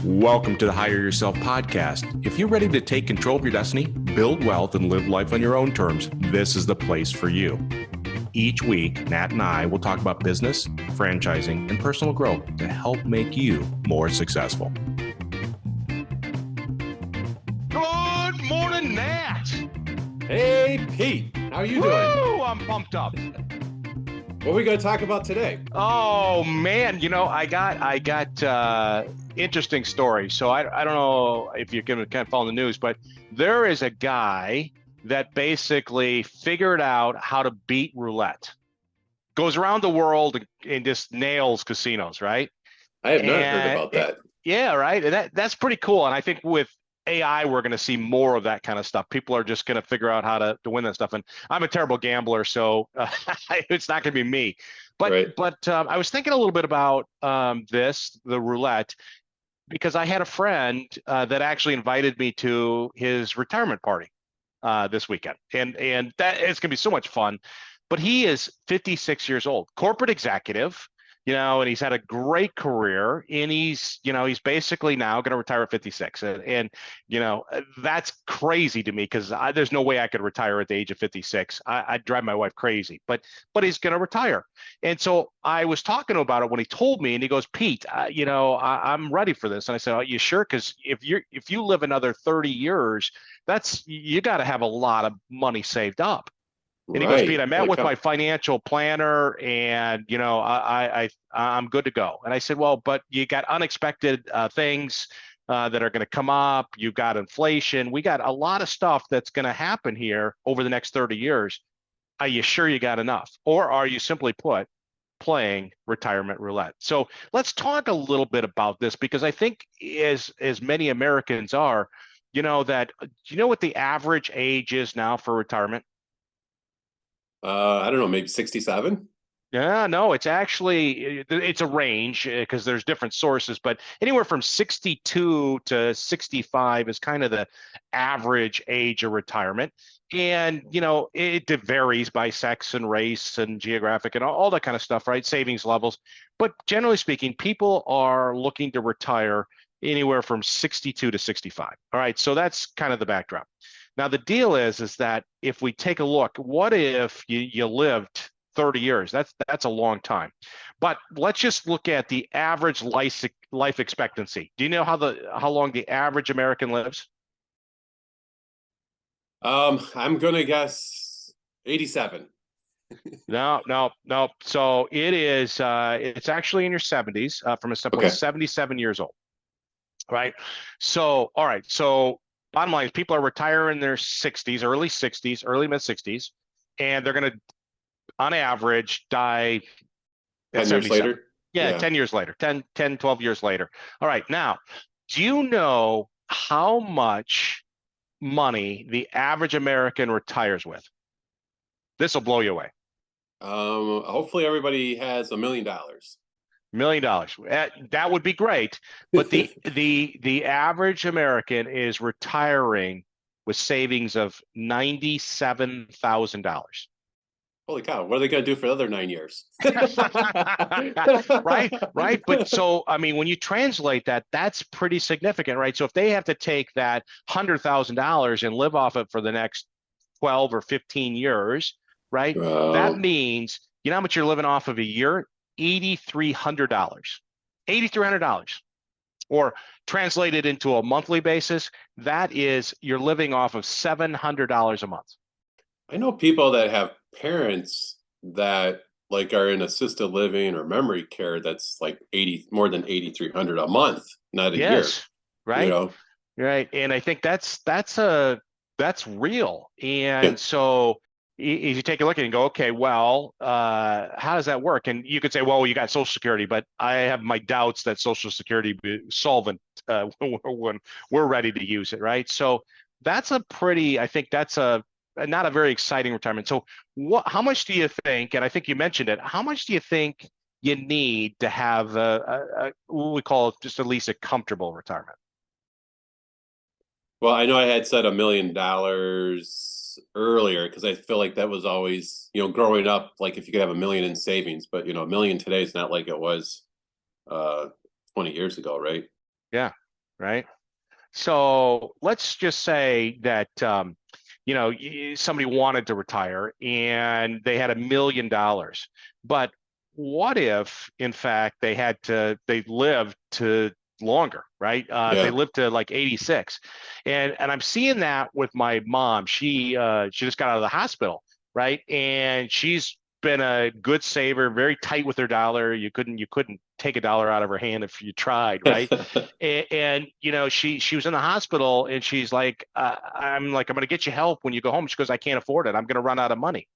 Welcome to the Hire Yourself podcast. If you're ready to take control of your destiny, build wealth, and live life on your own terms, this is the place for you. Each week, Nat and I will talk about business, franchising, and personal growth to help make you more successful. Good morning, Nat. Hey, Pete. How are you doing? I'm pumped up. What are we going to talk about today? Oh man, I got interesting story. So I don't know if you can kind of follow the news, but there is a guy that basically figured out how to beat roulette. Goes around the world and just nails casinos, right? I have not heard about that. Yeah, right. And that's pretty cool. And I think with AI, we're going to see more of that kind of stuff. People are just going to figure out how to win that stuff. And I'm a terrible gambler, so it's not going to be me. But Right. I was thinking a little bit about the roulette, because I had a friend that actually invited me to his retirement party this weekend, and that it's going to be so much fun. But he is 56 years old, corporate executive. And he's had a great career, and he's basically now going to retire at 56. And that's crazy to me, because there's no way I could retire at the age of 56. I'd drive my wife crazy, but he's going to retire. And so I was talking to him about it when he told me, and he goes, Pete, I'm ready for this. And I said, are you sure? Because if you live another 30 years, you got to have a lot of money saved up. And he goes, Pete, I met with my financial planner, and I'm good to go. And I said, well, but you got unexpected things that are going to come up. You've got inflation. We got a lot of stuff that's going to happen here over the next 30 years. Are you sure you got enough? Or are you simply playing retirement roulette? So let's talk a little bit about this, because I think as many Americans are, do you know what the average age is now for retirement? I don't know, maybe 67? Yeah, no, it's a range, because there's different sources, but anywhere from 62 to 65 is kind of the average age of retirement. And, it varies by sex and race and geographic and all that kind of stuff, right? Savings levels. But generally speaking, people are looking to retire anywhere from 62 to 65. All right, so that's kind of the backdrop. Now, the deal is that if we take a look, what if you lived 30 years? That's a long time. But let's just look at the average life expectancy. Do you know how long the average American lives? I'm going to guess 87. No. So it is. It's actually in your 70s. From a standpoint, 77 years old. Right. So, all right. So bottom line is, people are retiring in their 60s, early mid 60s, and they're going to, on average, die 10 years later? Yeah, 10 years later, 10, 12 years later. All right. Now, do you know how much money the average American retires with? This will blow you away. Hopefully everybody has $1 million. $1 million. That would be great. But the average American is retiring with savings of $97,000. Holy cow! What are they going to do for the other 9 years? Right. But so, I mean, when you translate that, that's pretty significant, right? So if they have to take that $100,000 and live off it for the next 12 or 15 years, right? That means, you know how much you're living off of a year? $8,300. $8,300. Or translated into a monthly basis, that is, you're living off of $700 a month. I know people that have parents that are in assisted living or memory care that's like more than $8,300 a month, not a year. Right. Right. And I think that's real. And so if you take a look at it and go, okay, well, how does that work? And you could say, well, you got Social Security, but I have my doubts that Social Security be solvent when we're ready to use it, right? So that's I think that's not a very exciting retirement. So how much do you think, and I think you mentioned it, how much do you think you need to have what we call just at least a comfortable retirement? Well, I know I had said $1 million earlier because I feel like that was always, growing up, like if you could have 1 million in savings, but a million today is not like it was uh 20 years ago, right? Yeah, right. So let's just say that somebody wanted to retire and they had $1 million, but what if, in fact, they lived to longer, right? They Yeah. lived to like 86, and I'm seeing that with my mom. She just got out of the hospital, right? And she's been a good saver, very tight with her dollar. You couldn't take a dollar out of her hand if you tried, right? And she was in the hospital and she's like, I'm going to get you help when you go home. She goes, I can't afford it, I'm going to run out of money.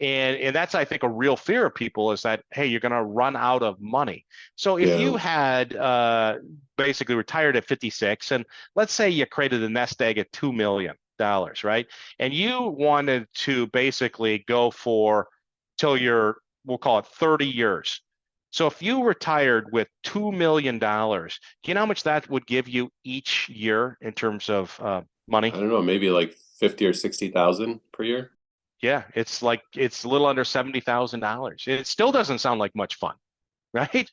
And that's, I think, a real fear of people, is that, hey, you're going to run out of money. So if Yeah. you had basically retired at 56, and let's say you created a nest egg at $2 million, right? And you wanted to basically go for till you're, we'll call it 30 years. So if you retired with $2 million, do you know how much that would give you each year in terms of I money? don't know, maybe like 50 or 60,000 per year. Yeah, it's a little under $70,000. It still doesn't sound like much fun, right?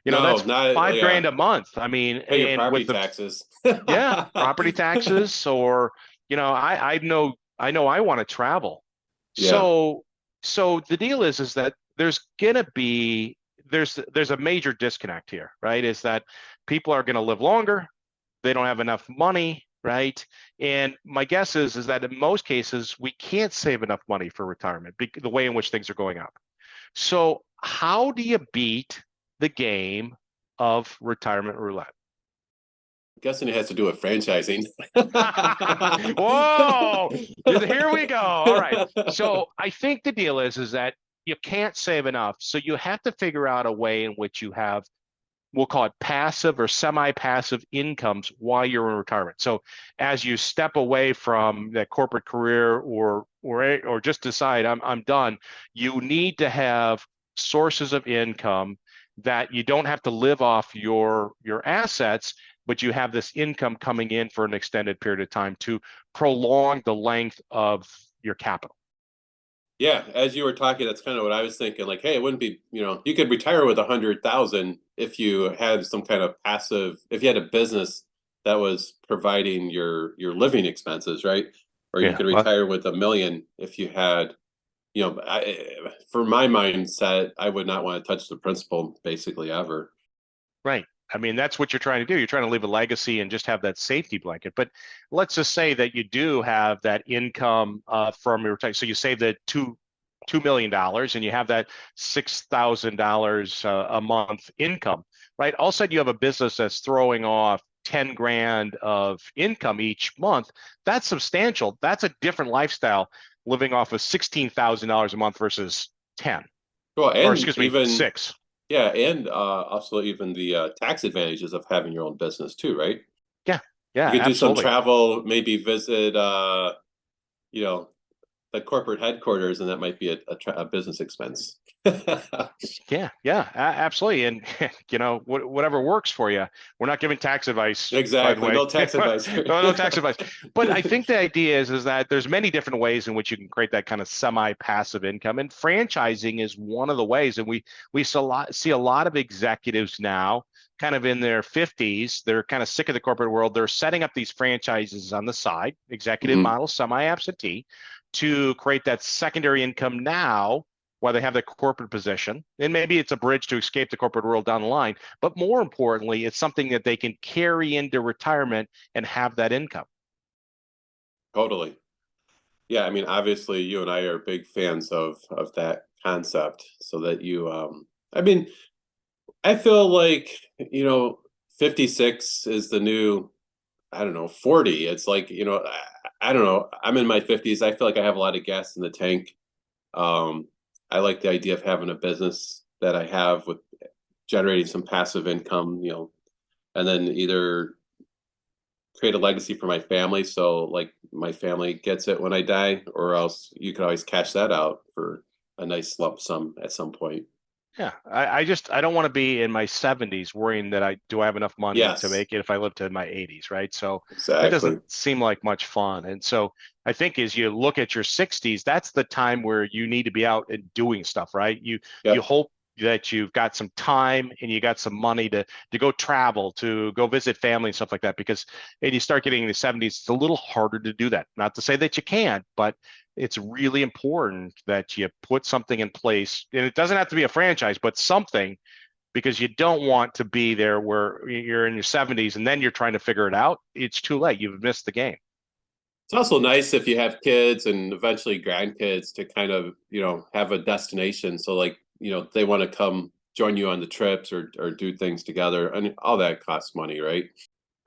No, That's not, five yeah. grand a month. I mean, Pay your and with property the, taxes. yeah, property taxes, or I know I want to travel. Yeah. So so the deal is that there's a major disconnect here, right? Is that people are going to live longer, they don't have enough money, right? And my guess is that in most cases we can't save enough money for retirement, the way in which things are going up. So how do you beat the game of retirement roulette? Guessing it has to do with franchising. Whoa, here we go. All right. So I think the deal is that you can't save enough. So you have to figure out a way in which you have, we'll call it passive or semi-passive incomes while you're in retirement. So as you step away from that corporate career, or just decide I'm done, you need to have sources of income that you don't have to live off your assets, but you have this income coming in for an extended period of time to prolong the length of your capital. Yeah, as you were talking, that's kind of what I was thinking. Like, hey, it wouldn't be, you could retire with 100,000 if you had some kind of passive, if you had a business that was providing your living expenses, right? Or you Yeah, could well, retire with 1 million if you had, for my mindset, I would not want to touch the principal basically ever. right. I mean, that's what you're trying to do. You're trying to leave a legacy and just have that safety blanket. But let's just say that you do have that income from your retirement. So you save the $2 million and you have that $6,000 a month income, right? All of a sudden you have a business that's throwing off 10 grand of income each month. That's substantial. That's a different lifestyle, living off of $16,000 a month versus 10, Well, or and excuse me, even, six. yeah, and also even the tax advantages of having your own business too, right? Yeah, yeah, You could do some absolutely. travel, maybe visit, you know, the corporate headquarters, and that might be a business expense. Yeah, yeah, absolutely. And whatever works for you. We're not giving tax advice, by the Exactly. way. No tax advice. No tax advice. But I think the idea is that there's many different ways in which you can create that kind of semi-passive income, and franchising is one of the ways. And we see a lot of executives now, kind of in their 50s. They're kind of sick of the corporate world. They're setting up these franchises on the side, executive Mhm. model, semi-absentee, to create that secondary income now while they have the corporate position. And maybe it's a bridge to escape the corporate world down the line. But more importantly, it's something that they can carry into retirement and have that income. Totally. Yeah, I mean, obviously, you and I are big fans of that concept. So that I mean, I feel like 56 is the new, I don't know, 40. It's like I don't know. I'm in my 50s. I feel like I have a lot of gas in the tank. Um, I like the idea of having a business that I have with generating some passive income, and then either create a legacy for my family. So like my family gets it when I die, or else you could always cash that out for a nice lump sum at some point. Yeah, I don't want to be in my 70s worrying that I have enough money to Yes, make it if I live to my 80s, right? So that exactly. doesn't seem like much fun. And so I think as you look at your 60s, that's the time where you need to be out and doing stuff, right? You Yep. hope that you've got some time and you got some money to go travel, to go visit family and stuff like that. Because and you start getting in the 70s, it's a little harder to do that. Not to say that you can't, but it's really important that you put something in place, and it doesn't have to be a franchise, but something, because you don't want to be there where you're in your 70s and then you're trying to figure it out. It's too late. You've missed the game. It's also nice if you have kids and eventually grandkids to kind of, have a destination. So like, they want to come join you on the trips or do things together. And all that costs money, right?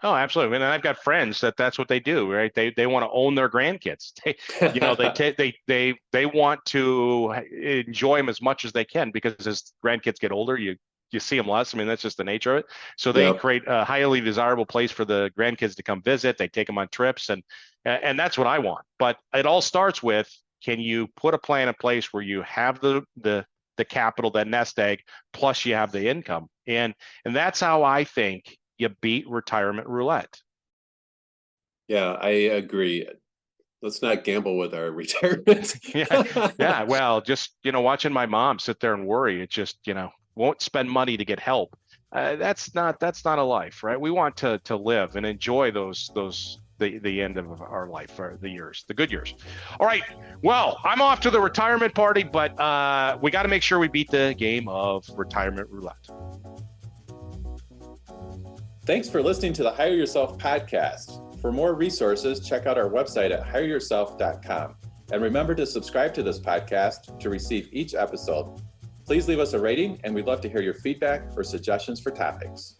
Oh, absolutely. And I've got friends that's what they do, right? They want to own their grandkids. They want to enjoy them as much as they can, because as grandkids get older, you see them less. I mean, that's just the nature of it. So they Yep. create a highly desirable place for the grandkids to come visit. They take them on trips, and that's what I want. But it all starts with, can you put a plan in place where you have the capital, that nest egg, plus you have the income, and that's how I think you beat retirement roulette. Yeah, I agree. Let's not gamble with our retirement. Yeah, yeah. Well, just watching my mom sit there and worry, it just won't spend money to get help. That's not a life, right? We want to live and enjoy the end of our life, or the years, the good years. All right. Well, I'm off to the retirement party, but we got to make sure we beat the game of retirement roulette. Thanks for listening to the Hire Yourself podcast. For more resources, check out our website at hireyourself.com. And remember to subscribe to this podcast to receive each episode. Please leave us a rating, and we'd love to hear your feedback or suggestions for topics.